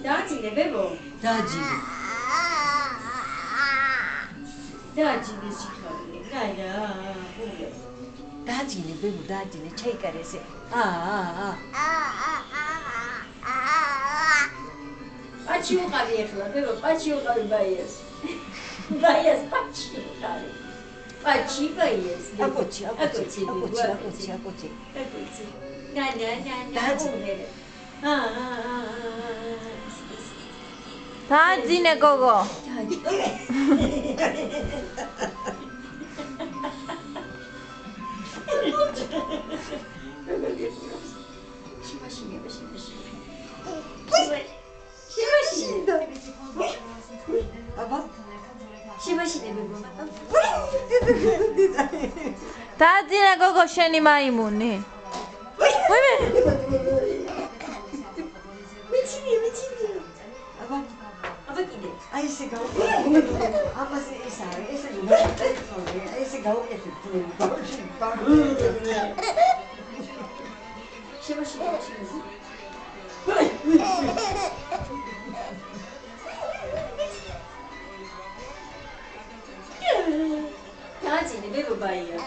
დააძინე ბებო დააძინე სიხარული გაია დააძინე ბებო დააძინე ჩაიკარე ესე პაჩი უყარი ახლა ბებო პაჩი უყარი ბაიას პაჩი უყარი პაჩი ბაიას აკოჩი დააძინე გოგო დააძინე გოგო შენი მაიმუნი აი ესე ამაზე ეს არის ესე გავუკეთებ დააძინე ბებო ბაია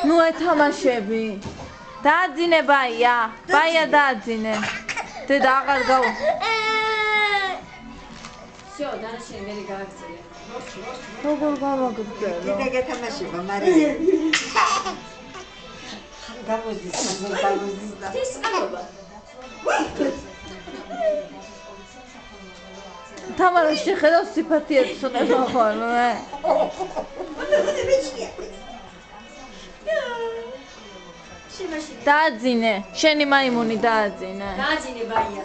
ნუ ეთამაშები დააძინე ბაია დააძინე დედა აღარ გაუ всё დანაშენი მე გააგზავნე როგორ გამაგრძელო დედა გეთამაშება მარია გამოზის ეს ყალობა თამარა შეხედავს სიფათიად ცოტა ხოლმე დააძინე შენი მაიმუნი დააძინე ბაია